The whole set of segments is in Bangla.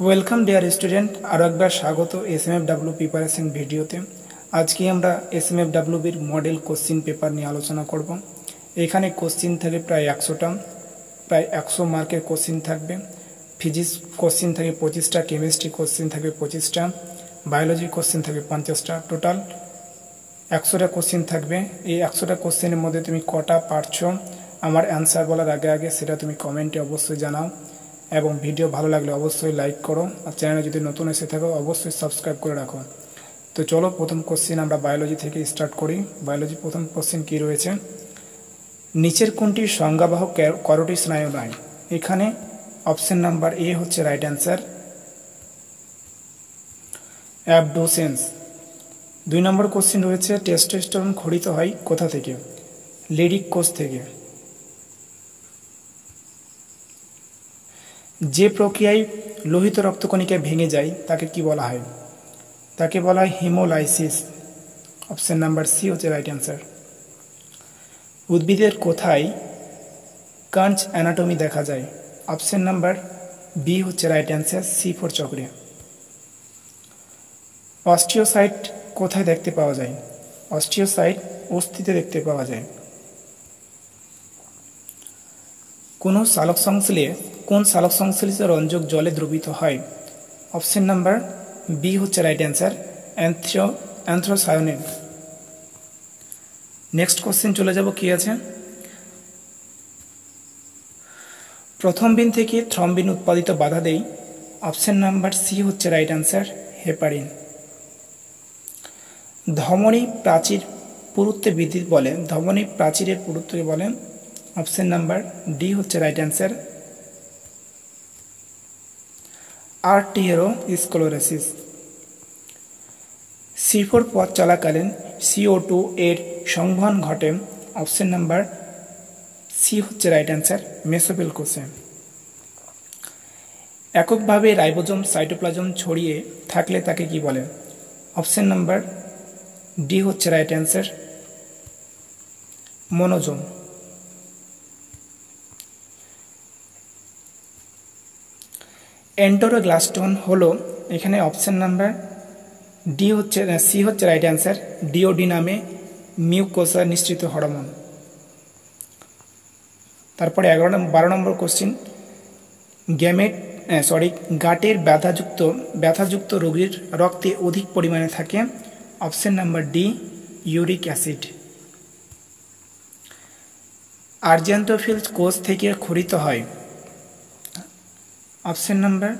ওয়েলকাম ডিয়ার স্টুডেন্ট, আরও একবার স্বাগত SMFW প্রিপারেশন ভিডিওতে। আজকে আমরা SMFWর মডেল কোশ্চিন পেপার নিয়ে আলোচনা করব। এখানে কোশ্চিন থাকে প্রায় 100টা, প্রায় 100 মার্কের কোশ্চিন থাকবে। ফিজিক্স কোশ্চিন থাকে 25টা, কেমিস্ট্রি কোশ্চিন থাকবে 25টা, বায়োলজি কোশ্চিন থাকবে 50টা, টোটাল 100টা কোশ্চিন থাকবে। এই 100টা কোশ্চিনের মধ্যে তুমি কটা পারছো আমার অ্যান্সার বলার আগে আগে সেটা তুমি কমেন্টে অবশ্যই জানাও, এবং ভিডিও ভালো লাগলে অবশ্যই লাইক করো, আর চ্যানেলে যদি নতুন এসে থাকো অবশ্যই সাবস্ক্রাইব করে রাখো। তো চলো প্রথম কোশ্চিন আমরা বায়োলজি থেকে স্টার্ট করি। বায়োলজি প্রথম কোশ্চিন কি রয়েছে, নিচের কোনটি সংজ্ঞাবাহক করোটি স্নায়ু নয়? এখানে অপশন নাম্বার এ হচ্ছে রাইট অ্যান্সার, অ্যাবডুসেন্স। 2 নম্বর কোশ্চিন রয়েছে, টেস্টোস্টেরন খরিত হয় কোথা থেকে? লিডিক কোষ থেকে। যে প্রক্রিয়ায় লোহিত রক্তকণিকা ভেঙে যায় তাকে কি বলা হয়? তাকে বলা হয় হিমোলাইসিস। অপশন নাম্বার সি হচ্ছে রাইট অ্যান্সার। উদ্ভিদের কোথায় কাঞ্চ অ্যানাটমি দেখা যায়? অপশন নাম্বার বি হচ্ছে রাইট অ্যান্সার, C4 চক্রে। অস্টিওসাইট কোথায় দেখতে পাওয়া যায়? অস্টিওসাইট অস্থিতে দেখতে পাওয়া যায়। কোন সালোক সংশ্লেষিত রঞ্জক জলে দ্রবীভূত হয়? অপশন নাম্বার বি হচ্ছে রাইট অ্যান্সার, অ্যান্থ্রোসায়নিন। নেক্সট কোশ্চেন চলে যাব, কি আছে, প্রথম বিন থেকে থ্রম্বিন উৎপাদিত বাধা দেয়? অপশন নাম্বার সি হচ্ছে রাইট অ্যান্সার, হেপারিন। ধমনী প্রাচীর পুরুত্বে বৃদ্ধি বলে? ধমনী প্রাচীরের পুরুত্বকে বলে? অপশন নাম্বার ডি হচ্ছে রাইট অ্যান্সার, আর্টেরিওস্ক্লেরোসিস। C4 পথ চলাকালীন CO2 এর সংবহন ঘটে? অপশন নাম্বার সি হচ্ছে রাইট অ্যান্সার, মেসোফিল কোষে। এককভাবে রাইবোজোম সাইটোপ্লাজম ছড়িয়ে থাকলে তাকে কি বলে? অপশন নাম্বার ডি হচ্ছে রাইট অ্যান্সার, মনোজোম। এন্টেরোগ্লাস্টন হলো, এখানে অপশন নাম্বার ডি হচ্ছে সি হচ্ছে রাইট অ্যান্সার, ডিওডি নামে মিউকোসা নিঃসৃত হরমোন। তারপরে 12 নম্বর কোশ্চিন, গাটের ব্যথাযুক্ত রোগীর রক্তে অধিক পরিমাণে থাকে? Option number D, uric acid. Argentophil কোষ থেকে খরিত হয়? অপশন নাম্বার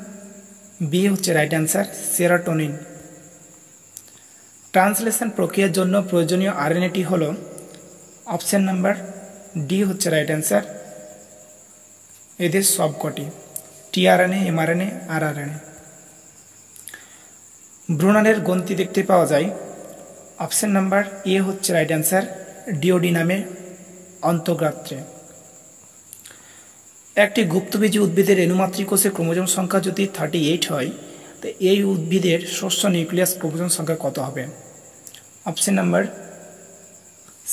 বি হচ্ছে রাইট অ্যান্সার, সেরোটোনিন। ট্রান্সলেশন প্রক্রিয়ার জন্য প্রয়োজনীয় আরএনএটি হল? অপশন নাম্বার ডি হচ্ছে রাইট অ্যান্সার, এদের সবকটি, টিআরএনএ, এমআরএনএ, আরআরএনএ। ভ্রূণের গ্রন্থি দেখতে পাওয়া যায়? অপশন নাম্বার এ হচ্ছে রাইট অ্যান্সার, ডিওডি নামে অন্তঃগাত্রে। একটি গুপ্তবীজী উদ্ভিদের রেণুমাতৃক কোষে ক্রোমোজোম সংখ্যা যদি 38 হয়, তো এই উদ্ভিদের শস্য নিউক্লিয়াস ক্রোমোজোম সংখ্যা কত হবে? অপশন নাম্বার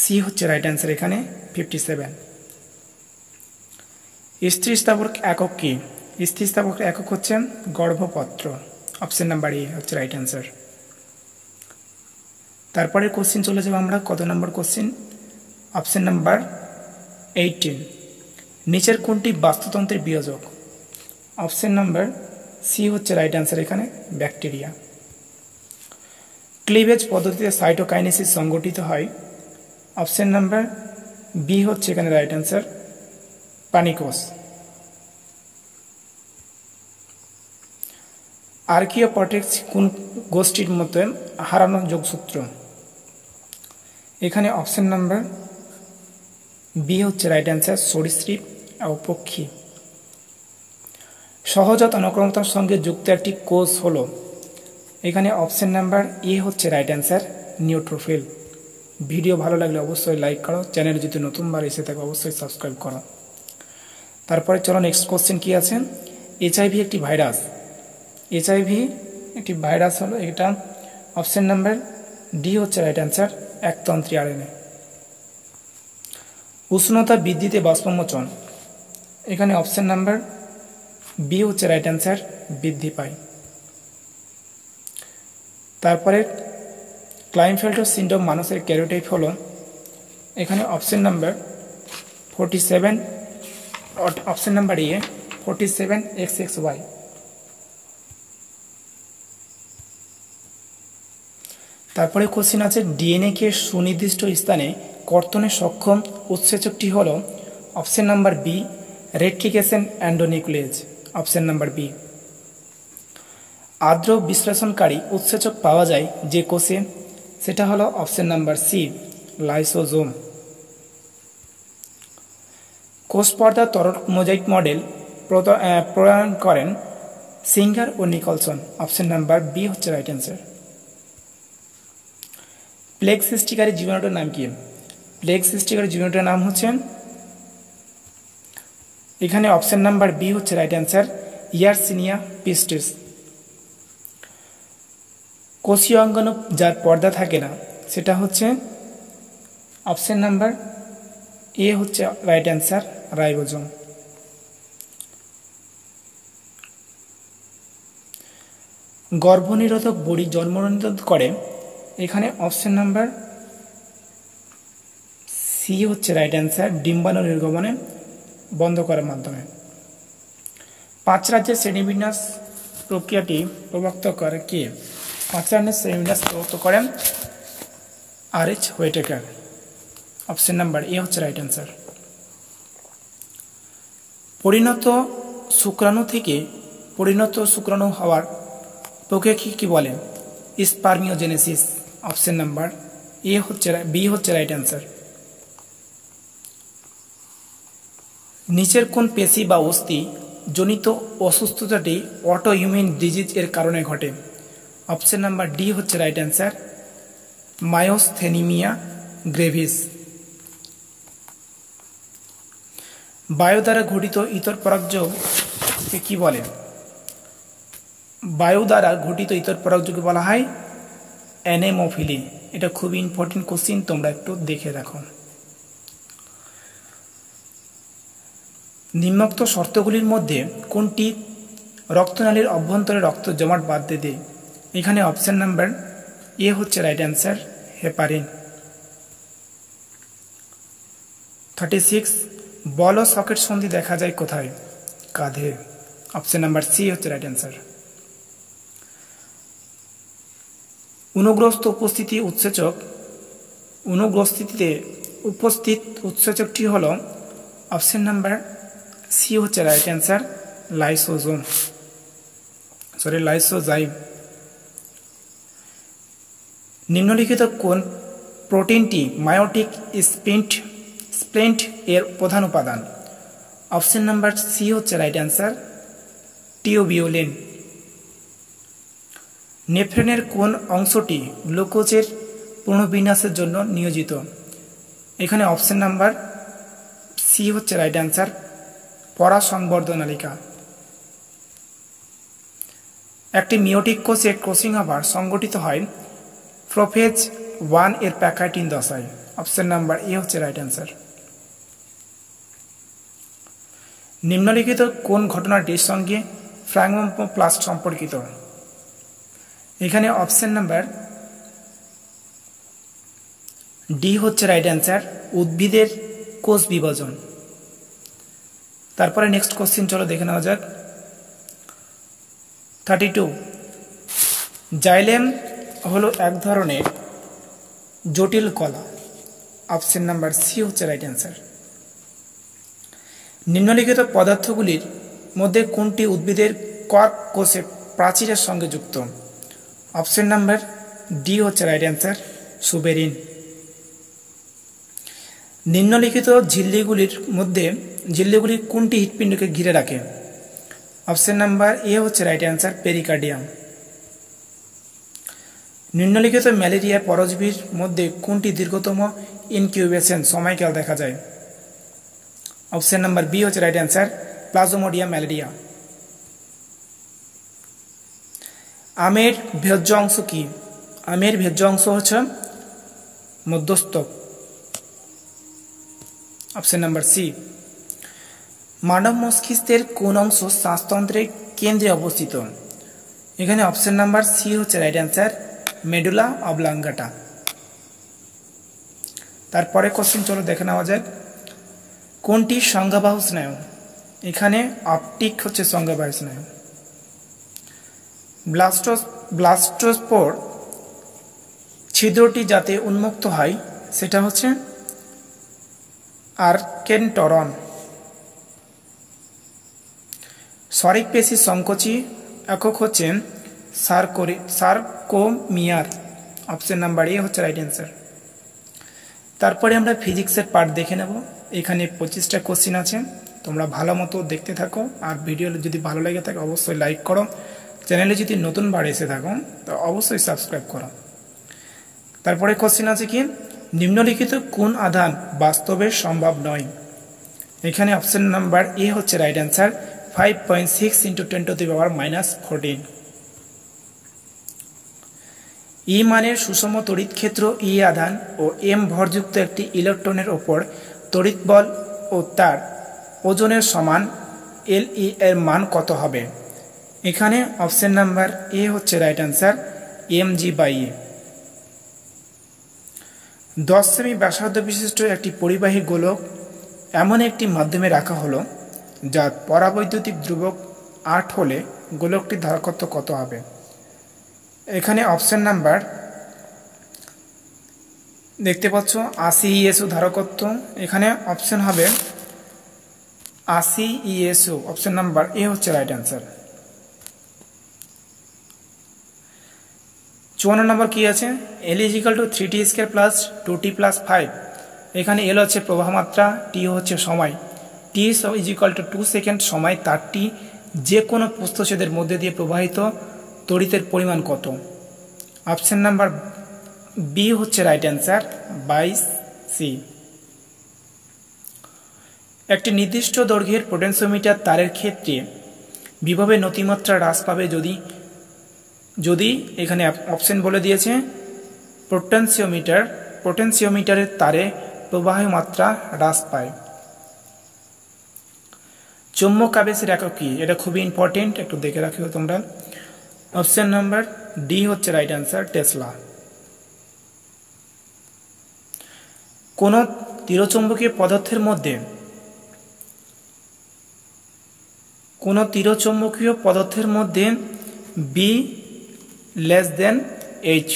সি হচ্ছে রাইট অ্যান্সার, এখানে 57। স্থিতিস্থাপক একক কি? স্থিতিস্থাপক একক হচ্ছে গর্ভপত্র। অপশন নাম্বার এ হচ্ছে রাইট অ্যান্সার। তারপরে কোশ্চিন চলে যাব আমরা, কত নম্বর কোশ্চিন? Option number 18। নিচের কোনটি বাস্তুতন্ত্রের বিয়োজক? অপশন নাম্বার সি হচ্ছে রাইট অ্যান্সার, এখানে ব্যাকটেরিয়া। ক্লিভেজ পদ্ধতিতে সাইটোকাইনেসিস সংগঠিত হয়? অপশন নাম্বার বি হচ্ছে এখানে রাইট অ্যান্সার, পানিকোষ। আর্কিওপটেক্স কোন গোষ্ঠীর মধ্যে হারানো যোগসূত্র? এখানে অপশন নাম্বার বি হচ্ছে রাইট অ্যান্সার, সরীসৃপ ও পক্ষী। সহজাত অনুক্রমতার সঙ্গে যুক্ত একটি কোষ হলো? এখানে অপশন নাম্বার এ হচ্ছে রাইট অ্যান্সার, নিউট্রোফিল। ভিডিও ভালো লাগলে অবশ্যই লাইক করো, চ্যানেলে যদি নতুনবার এসে থাকে অবশ্যই সাবস্ক্রাইব করো। তারপরে চলো নেক্সট কোশ্চেন কি আছে, এইচআইভি একটি ভাইরাস? এইচআইভি একটি ভাইরাস হলো, এটা অপশন নাম্বার ডি হচ্ছে রাইট অ্যান্সার, একতন্ত্রী আরএনএ। উষ্ণতা বৃদ্ধিতে বাষ্পমোচন? এখানে অপশন নাম্বার বি হচ্ছে রাইট অ্যান্সার, বৃদ্ধি পায়। তারপরে ক্লাইনফেল্টার সিন্ড্রোম মানুষের ক্যারিওটাইপ হলো, এখানে option number 47, option number A 47XXY। তারপরে কোশ্চিন আছে ডিএনএ কে সুনির্দিষ্ট স্থানে কর্তনে সক্ষম উৎসেচকটি হলো, option number B restriction endonuclease, option number B. আর্দ্র বিশ্লেষণকারী উৎসেচক পাওয়া যায় যে কোষে, সেটা হলো অপশন নাম্বার সি লাইসোজোম। কোষ পর্দা তরল মোজাইক মডেল প্রণয়ন করেন সিঙ্গার ও নিকলসন, অপশন নাম্বার বি হচ্ছে রাইট অ্যান্সার। প্লেগ সৃষ্টিকারী জীবাণুটার নাম কি? প্লেগ সৃষ্টিকারী জীবাণুটার নাম হচ্ছে, এখানে অপশন নাম্বার বি হচ্ছে রাইট অ্যান্সার, ইয়ারসিনিয়া পিস্টিস। কোষীয় অঙ্গাণু যার পর্দা থাকে না সেটা হচ্ছে অপশন নাম্বার এ হচ্ছে রাইট অ্যান্সার, রাইবোজোম। গর্ভনিরোধক বড়ি জন্মনিরোধ করে, এখানে অপশন নাম্বার সি হচ্ছে রাইট অ্যান্সার, ডিম্বাণু নির্গমনে বন্ধ করার মাধ্যমে। 5 রাজ্যের শ্রেণীবিন্যাস প্রক্রিয়াটি প্রবর্তক করে কে? 5 রাজ্যের শ্রেণীবিন্যাস প্রবর্তক করেন আর.এইচ. হুইটেকার, অপশন নাম্বার এ হচ্ছে রাইট অ্যান্সার। পরিণত শুক্রাণু থেকে পরিণত শুক্রাণু হওয়ার প্রক্রিয়াকে কি বলে? স্পার্মিওজেনেসিস, অপশন নাম্বার এ হচ্ছে বি হচ্ছে রাইট অ্যান্সার। নিচের কোন পেশি বা অস্থি জনিত অসুস্থতাটি অটো ইমিউন ডিজিজ এর কারণে ঘটে? অপশন নাম্বার ডি হচ্ছে রাইট অ্যান্সার, মায়োস্থেনিমিয়া গ্রেভিস। বায়ু দ্বারা ঘটিত ইতর পরাগযোগকে কি বলে? বায়ু দ্বারা ঘটিত ইতর পরাগযোগকে বলা হয় অ্যানেমোফিলি। এটা খুব ইম্পর্টেন্ট কোশ্চিন, তোমরা একটু দেখে রাখো। নিম্নোক্ত শর্তগুলির মধ্যে কোনটি রক্তনালীর অভ্যন্তরে রক্ত জমাট বাঁধতে দেয়? এখানে অপশন নাম্বার এ হচ্ছে রাইট অ্যান্সার, হেপারিন। 36 বল ও সকেট সন্ধি দেখা যায় কোথায়? কাঁধে, অপশন নাম্বার সি হচ্ছে রাইট অ্যান্সার। অনুগ্রস্ত উপস্থিতিতে উপস্থিত উৎসেচকটি হল, অপশন নাম্বার সি হচ্ছে রাইট অ্যান্সার, লাইসোজাইম। নিম্নলিখিত কোন প্রোটিনটি মায়োটিক স্প্লিন্ট এর প্রধান উপাদান? অপশন নাম্বার সি হচ্ছে রাইট অ্যান্সার, টিউবিউলিন। নেফ্রনের কোন অংশটি গ্লুকোজের পুনর্বিন্যাসের জন্য নিয়োজিত? এখানে অপশন নাম্বার সি হচ্ছে রাইট অ্যান্সার, পরাসংবর্ধনালিকা। একটি মিওটিক কোষে ক্রসিং ওভার সংঘটিত হয় প্রোফেজ 1 এর প্যাকাইটিন দশায়, অপশন নাম্বার এ হচ্ছে রাইট অ্যান্সার। নিম্নলিখিত কোন ঘটনাটির সঙ্গে ফ্রাগমোপ্লাস্ট সম্পর্কিত? এখানে অপশন নাম্বার ডি হচ্ছে রাইট অ্যান্সার, উদ্ভিদের কোষ বিভাজন। তারপরে নেক্সট কোশ্চিন চলো দেখে নেওয়া যাক। 32 জাইলেম হলো এক ধরনের জটিল কলা, অপশন নাম্বার সি হচ্ছে রাইট অ্যান্সার। নিম্নলিখিত পদার্থগুলির মধ্যে কোনটি উদ্ভিদের কর্ক কোষে প্রাচীরের সঙ্গে যুক্ত? অপশন নাম্বার ডি হচ্ছে রাইট অ্যান্সার, সুবেরিন। নিম্নলিখিত ঝিল্লিগুলি কোনটি হৃৎপিণ্ডকে ঘিরে রাখে? অপশন নাম্বার এ হচ্ছে রাইট অ্যান্সার, পেরিকার্ডিয়াম। নিম্নলিখিত ম্যালেরিয়া পরজীবীর মধ্যে কোনটি দীর্ঘতম ইনকিউবেশন সময়কাল দেখা যায়? অপশন নাম্বার বি হচ্ছে রাইট অ্যান্সার, প্লাজমোডিয়াম ম্যালেরিয়া। আমের ভেজ্য অংশ কি? আমের ভেজ্য অংশ হচ্ছে মধ্যস্থক, অপশন নাম্বার সি। মানব মস্তিষ্কের কোন অংশ শ্বাসতন্ত্রের কেন্দ্রে অবস্থিত? এখানে অপশন নাম্বার সি হচ্ছে রাইট অ্যান্সার, মেডুলা অবলাঙ্গাটা। তারপরে কোশ্চেন চলো দেখে নেওয়া যাক, কোনটি সংজ্ঞাবাহু স্নায়ু? এখানে অপটিক হচ্ছে সংজ্ঞাবাহু স্নায়ু। ব্লাস্টোস্পোর ছিদ্রটি যাতে উন্মুক্ত হয় সেটা হচ্ছে আর্কেন্টরন। সরিক পেশি সংকোচী একক হচ্ছে সার্কোমিয়ার। অপশন নাম্বার এ হচ্ছে রাইট অ্যান্সার। তারপরে আমরা ফিজিক্সের পার্ট দেখে নেব। এখানে 25টা কোশ্চিন আছে, তোমরা ভালো মতো দেখতে থাকো। আর ভিডিও যদি ভালো লেগে থাকে অবশ্যই লাইক করো, চ্যানেলে যদি নতুনবার এসে থাকো তো অবশ্যই সাবস্ক্রাইব করো। তারপরে কোশ্চিন আছে কি, নিম্নলিখিত কোন আধান বাস্তবে সম্ভব নয়? এখানে অপশন নাম্বার এ হচ্ছে রাইট অ্যান্সার, 5.6 × 10⁻⁻14। ই মানের সুষম তড়িৎ ক্ষেত্র ই আধান ও এম ভরযুক্ত একটি ইলেকট্রনের ওপর তড়িৎ বল ও তার ওজনের সমান এল ই এর মান কত হবে? এখানে অপশন নাম্বার এ হচ্ছে রাইট অ্যান্সার, mg/a। 10 সেমি ব্যাসার্ধ বিশিষ্ট একটি পরিবাহী গোলক এমন একটি মাধ্যমে রাখা হলো যার পরাবৈদ্যুতিক ধ্রুবক 8 হলে গোলকটির ধারকত্ব কত হবে? এখানে অপশন নাম্বার দেখতে পাচ্ছ 80 ESO ধারকত্ব। এখানে অপশন হবে 80 ESO। অপশন নাম্বার এ হচ্ছে রাইট অ্যান্সার। 54 নম্বর কি আছে, L = 3t² + 2t + 5। এখানে L হচ্ছে প্রবাহ মাত্রা, T হচ্ছে সময়। T = 2 সেকেন্ড, সময় তারটি যে কোনো প্রস্থচ্ছেদের মধ্যে দিয়ে প্রবাহিত তড়িতের পরিমাণ কত? অপশন নাম্বার বি হচ্ছে রাইট অ্যান্সার, 22C। একটি নির্দিষ্ট দৈর্ঘ্যের পোটেনশিওমিটার তারের ক্ষেত্রে বিভবের নতিমাত্রা হ্রাস পাবে যদি এখানে অপশন বলে দিয়েছে পোটেনশিওমিটারের তারে প্রবাহ মাত্রা হ্রাস পায়। চৌম্বক আবেশের একক কি? এটা খুবই ইম্পর্টেন্ট, একটু দেখে রাখিও তোমরা। অপশন নাম্বার ডি হচ্ছে রাইট অ্যান্সার, টেসলা। কোন তীরচৌম্বকীয় পদার্থের মধ্যে বি h।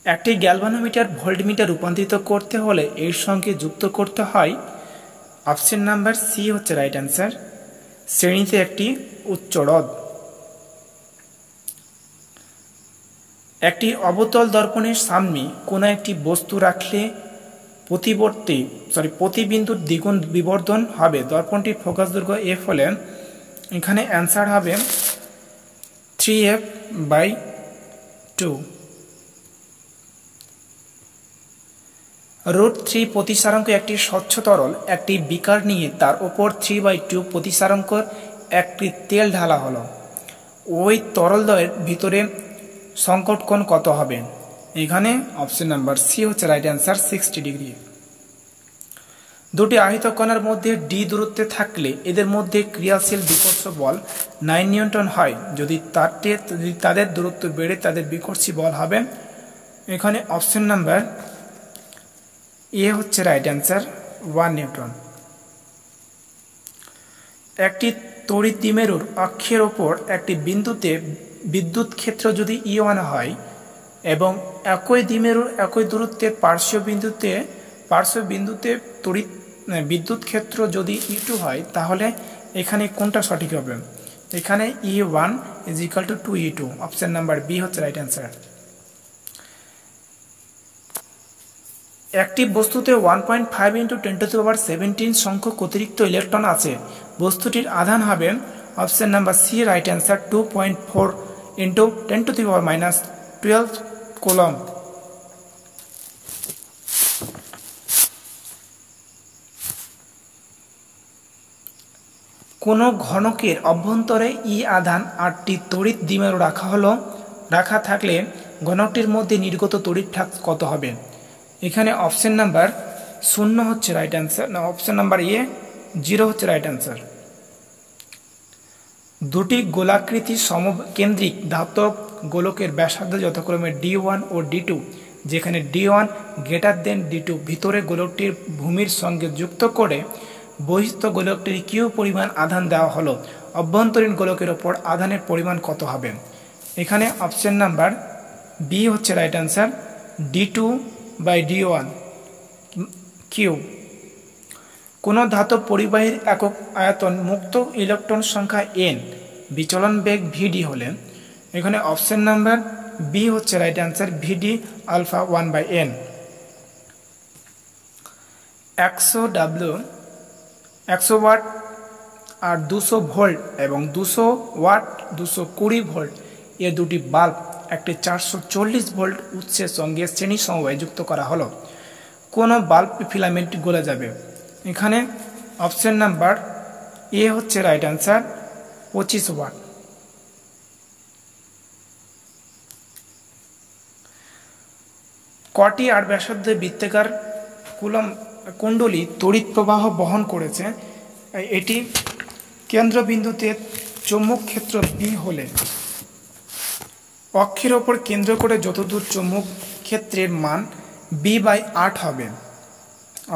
একটি গ্যালভানোমিটার ভোল্টমিটার রূপান্তরিত করতে হলে এর সঙ্গে যুক্ত করতে হয়। অপশন নাম্বার সি হচ্ছে রাইট অ্যান্সার, শ্রেণীতে একটি উচ্চ রোধ। একটি অবতল দর্পণের সামনে কোনো একটি বস্তু রাখলে প্রতিবিন্দুর দ্বিগুণ বিবর্ধন হবে। দর্পণটির ফোকাস দৈর্ঘ্য f হলে এখানে অ্যান্সার হবে 3f/2। √3 প্রতিসারাঙ্ক একটি স্বচ্ছ তরল একটি বিকার নিয়ে তার ওপর 3/2 প্রতিসারাঙ্কের একটি তেল ঢালা হলো। ওই তরলদ্বয়ের ভিতরে সংকট কোণ কত হবে? এখানে অপশন নাম্বার সি হচ্ছে রাইট অ্যান্সার, 60 ডিগ্রি। দুটি আহিত কণার মধ্যে d দূরত্বে থাকলে এদের মধ্যে ক্রিয়াশীল বিকর্ষ বল 9 নিউটন হয়। যদি তাদের দূরত্ব বেড়ে তাদের বিকর্ষী বল হবে। এখানে অপশন নাম্বার এ হচ্ছে রাইট অ্যান্সার, 1 নিউটন। একটি তড়িৎ দ্বিমেরুর অক্ষের ওপর একটি বিন্দুতে বিদ্যুৎ ক্ষেত্র যদি E1 হয় এবং একই দ্বিমেরুর একই দূরত্বে পার্শ্ব বিন্দুতে বিদ্যুৎ ক্ষেত্র যদি E2 হয়, তাহলে এখানে কোনটা সঠিক হবে? এখানে E1 = 2E2। Option number B হচ্ছে রাইট অ্যান্সার। একটি বস্তুতে 1.5 × 10⁻17 সংখ্যক অতিরিক্ত ইলেকট্রন আছে। বস্তুটির আধান হবে option number C right answer, 2.4 × 10⁻12 coulomb. কোনো ঘনকের অভ্যন্তরে ই আধান 8টি তড়িৎ দ্বিমেরু রাখা থাকলে ঘনকটির মধ্যে নির্গত তড়িৎ ফ্লাক্স কত হবে? এখানে অপশন নাম্বার 0 হচ্ছে রাইট অ্যান্সার, না অপশন নাম্বার এ 0 হচ্ছে রাইট অ্যান্সার। দুটি গোলাকৃতি সমকেন্দ্রিক ধাতব গোলকের ব্যাসার্ধ যথাক্রমে D1 ও D2, যেখানে D1 গ্রেটার দেন D2 ভিতরে গোলকটির ভূমির সঙ্গে যুক্ত করে বহিস্থ গোলকটির কিউ পরিমাণ আধান দেওয়া হলো, অভ্যন্তরীণ গোলকের ওপর আধানের পরিমাণ কত হবে? এখানে অপশন নাম্বার বি হচ্ছে রাইট অ্যান্সার, D2/D1 কিউ। কোনো ধাতব পরিবাহীর একক আয়তন মুক্ত ইলেকট্রন সংখ্যা n, বিচলন বেগ vd হলে এখানে অপশন নাম্বার বি হচ্ছে right answer, vd alpha 1/n। 100 watt আর 200 ভোল্ট এবং 200 ওয়াট 220 ভোল্ট এ দুটি বাল্ব একটি 440 ভোল্ট উৎসের সঙ্গে শ্রেণী সমবায়ে যুক্ত করা হলো, কোনো বাল্ব ফিলামেন্ট গলে যাবে? এখানে অপশন নাম্বার এ হচ্ছে রাইট অ্যান্সার, 25 ওয়াট। কটি 8 ব্যাসার্ধের বৃত্তাকার কুণ্ডলী তড়িৎ প্রবাহ বহন করেছে? এটি কেন্দ্রবিন্দুতে চৌম্বক ক্ষেত্র বি হলে অক্ষের ওপর কেন্দ্র করে যতদূর চৌম্বক ক্ষেত্রের মান b/8 হবে।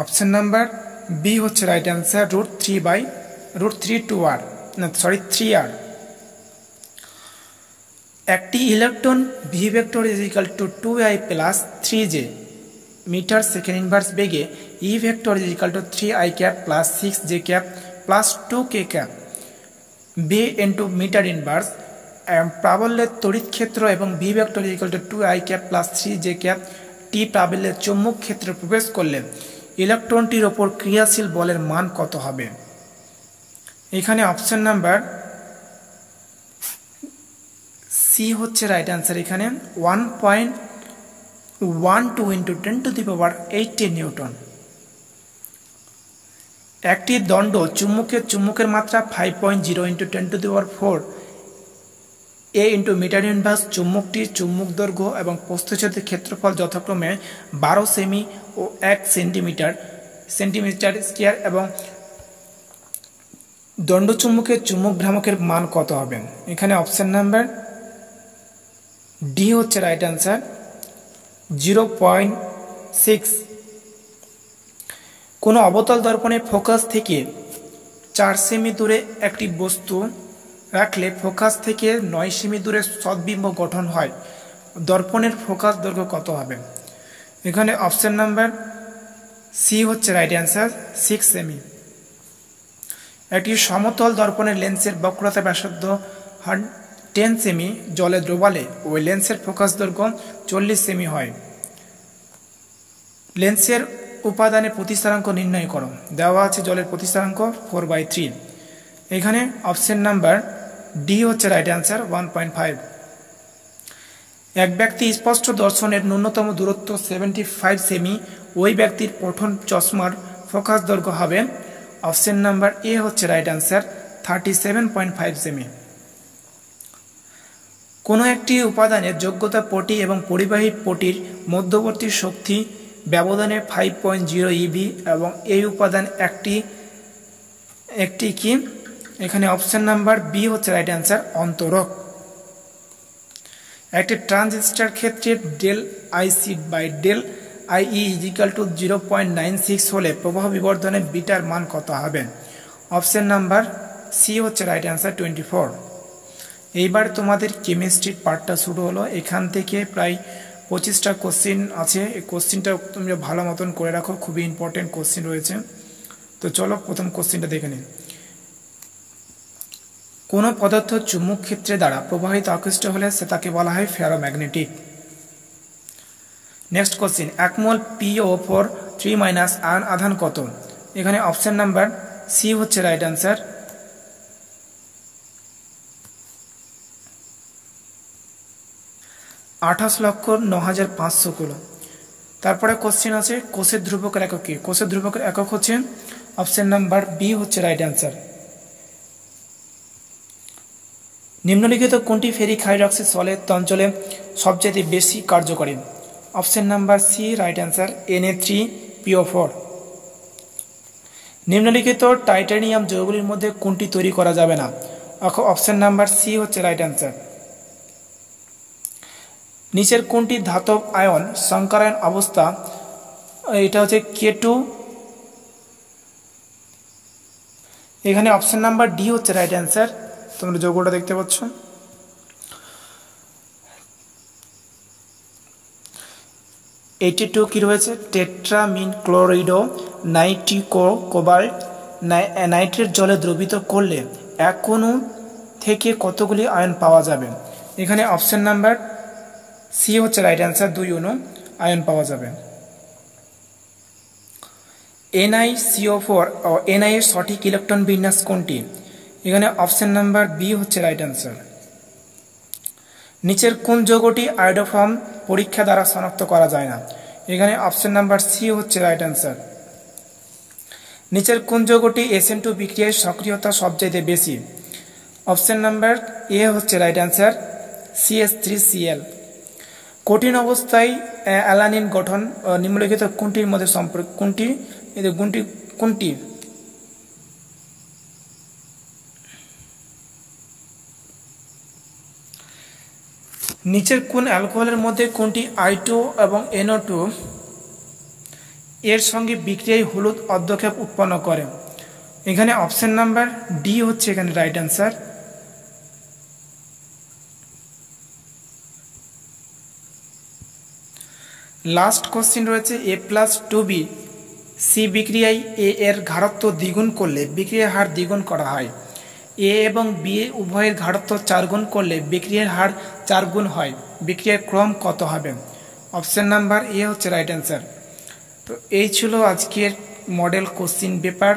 অপশন নাম্বার বি হচ্ছে রাইট অ্যান্সার, √3r। একটি electron v vector is equal to 2i plus 3j metre second inverse বেগে E vector is equal to 3i cap plus 6j cap plus 2k cap B into metre inverse প্রাবল্যের তড়িৎ ক্ষেত্র এবং v vector is equal to 2i cap plus 3j cap T প্রাবল্যের চৌম্বক ক্ষেত্রে প্রবেশ করলে ইলেকট্রনটির ওপর ক্রিয়াশীল বলের মান কত হবে? এখানে অপশন নাম্বার সি হচ্ছে রাইট অ্যান্সার, এখানে 1.12 ইন্টু 10⁸ নিউটন। একটি দণ্ড চুম্বকের মাত্রা 5.0 ইন্টু 10⁴ এ ইন্টু মিটার ইনভার্স চুম্বকটির চুম্বক দৈর্ঘ্য এবং প্রস্থচ্ছেদের ক্ষেত্রফল যথাক্রমে 12 সেমি ও 1 সেন্টিমিটার স্কয়ার এবং দণ্ডচুম্বকের চুম্বক ভ্রামকের মান কত হবে? এখানে অপশন নাম্বার ডি হচ্ছে রাইট অ্যান্সার, 0.6। কোনো অবতল দর্পণে ফোকাস থেকে 4 সেমি দূরে একটি বস্তু রাখলে ফোকাস থেকে 9 সেমি দূরে সদ্বিম্ব গঠন হয়, দর্পণের ফোকাস দৈর্ঘ্য কত হবে? এখানে অপশন নাম্বার সি হচ্ছে রাইট অ্যান্সার, 6 সেমি। একটি সমতল দর্পণের লেন্সের বক্রতা ব্যাসার্ধ 10 সেমি জলে ডোবালে ওই লেন্সের ফোকাস দৈর্ঘ্য 40 সেমি হয়। লেন্সের উপাদানের প্রতিস্থানাঙ্ক নির্ণয় করো। দেওয়া আছে জলের প্রতিস্থানাঙ্ক 4/3। এখানে অপশন নাম্বার ডি হচ্ছে রাইট অ্যান্সার, 1.5। এক ব্যক্তি স্পষ্ট দর্শনের ন্যূনতম দূরত্ব 75 সেমি, ওই ব্যক্তির পঠন চশমার ফোকাস দৈর্ঘ্য হবে? অপশন নাম্বার এ হচ্ছে রাইট অ্যান্সার, 37.5 সেমি। কোনো একটি উপাদানের যোগ্যতা পটি এবং পরিবাহী পটির মধ্যবর্তী শক্তি ব্যবধানে 5.0 ইবি এবং এই উপাদান একটি কি? এখানে অপশন নাম্বার বি হচ্ছে রাইট অ্যান্সার, অন্তরক। একটি ট্রানজিস্টর ক্ষেত্রে del IC by del IE equal to 0.96 হলে প্রবাহ বিবর্ধনের বিটার মান কত হবে? অপশন নাম্বার সি হচ্ছে রাইট অ্যান্সার, 24। এইবার তোমাদের কেমিস্ট্রির পার্টটা শুরু হলো। এখান থেকে প্রায় 25টা কোশ্চিন আছে। এই কোশ্চিনটা তোমরা ভালো মতন করে রাখো, খুবই ইম্পর্টেন্ট কোশ্চিন রয়েছে। তো চলো প্রথম কোশ্চিনটা দেখে নিই। কোনো পদার্থ চুম্বক ক্ষেত্রে দ্বারা প্রবাহিত আকৃষ্ট হলে সে তাকে বলা হয় ferromagnetic. Next question, 1 mole PO4 3- আয়ন আধান কত? এখানে অপশন নাম্বার সি হচ্ছে রাইট অ্যান্সার, 28,09,500 কিলো। তারপরে কোশ্চেন আছে কোষের ধ্রুবকের একক কি? কোষের ধ্রুবকের একক হচ্ছে অপশন নাম্বার বি হচ্ছে রাইট অ্যান্সার। নিম্নলিখিত কোনটি ফেরিক হাইড্রক্সাইড সলেট অঞ্চলে সবচেয়ে বেশি কার্যকরী? Option number C right answer, Na3PO4। নিম্নলিখিত টাইটানিয়াম যৌগগুলির মধ্যে কোনটি তৈরি করা যাবে না? অপশন নাম্বার সি হচ্ছে রাইট অ্যান্সার। নিচের কোনটি ধাতব আয়ন সংকরায়ন অবস্থা? এটা হচ্ছে K2। এখানে অপশন নাম্বার ডি হচ্ছে রাইট অ্যান্সার। তোমরা যৌগটা দেখতে পাচ্ছ। কি রয়েছে? টেট্রামিন ক্লোরিডো নাইট্রিকো কোবাল্ট নাইট্রেট জলে দ্রবীত করলে এক অণু থেকে কতগুলি আয়ন পাওয়া যাবে? এখানে অপশন নাম্বার সি হচ্ছে রাইট অ্যান্সার, 2 অণু আয়ন পাওয়া যাবে। NiCO4 ও Ni এর সঠিক ইলেকট্রন বিন্যাস কোনটি? এখানে অপশন নাম্বার বি হচ্ছে রাইট অ্যান্সার। নিচের কোন যৌগটি আয়োডোফর্ম পরীক্ষা দ্বারা শনাক্ত করা যায় না? এখানে অপশন নাম্বার সি হচ্ছে রাইট অ্যান্সার। নিচের কোন যৌগটি SN2 বিক্রিয়ায় সক্রিয়তা সবচেয়ে বেশি? অপশন নাম্বার এ হচ্ছে রাইট অ্যান্সার, CH3Cl। কঠিন অবস্থায় অ্যালানিন গঠন নিম্নলিখিত কোনটির মধ্যে সম্পর্ক কোনটি? নিচের কোন অ্যালকোহলের মধ্যে কোনটি I2 এবং NO2 এর সঙ্গে বিক্রিয়ায় হলুদ অর্ধক্ষেপ উৎপন্ন করে? এখানে অপশন নাম্বার ডি হচ্ছে এখানে রাইট অ্যান্সার। লাস্ট কোশ্চিন রয়েছে A+2B সি বিক্রিয়ায় এ এর ঘাড়ত্ব দ্বিগুণ করলে বিক্রিয়ার হার দ্বিগুণ করা হয়। এ এবং বি উভয়ের ঘাড়ত্ব 4 গুণ করলে বিক্রিয়ার হার 4 গুণ হয়। বিক্রিয়ার ক্রম কত হবে? অপশন নাম্বার এ হচ্ছে রাইট অ্যান্সার। তো এই ছিল আজকের মডেল কোশ্চিন পেপার।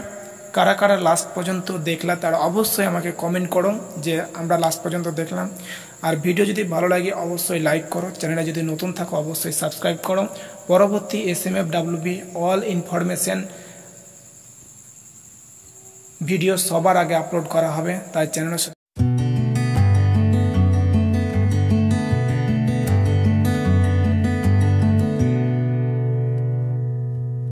কারা কারা লাস্ট পর্যন্ত দেখলা তারা অবশ্যই আমাকে কমেন্ট করো যে আমরা লাস্ট পর্যন্ত দেখলাম। আর ভিডিও যদি ভালো লাগে অবশ্যই লাইক করো, চ্যানেলে যদি নতুন থাকো অবশ্যই সাবস্ক্রাইব করো। পরবর্তী SMFWB অল ইনফরমেশন ভিডিও সবার আগে আপলোড করা হবে, তাই চ্যানেলের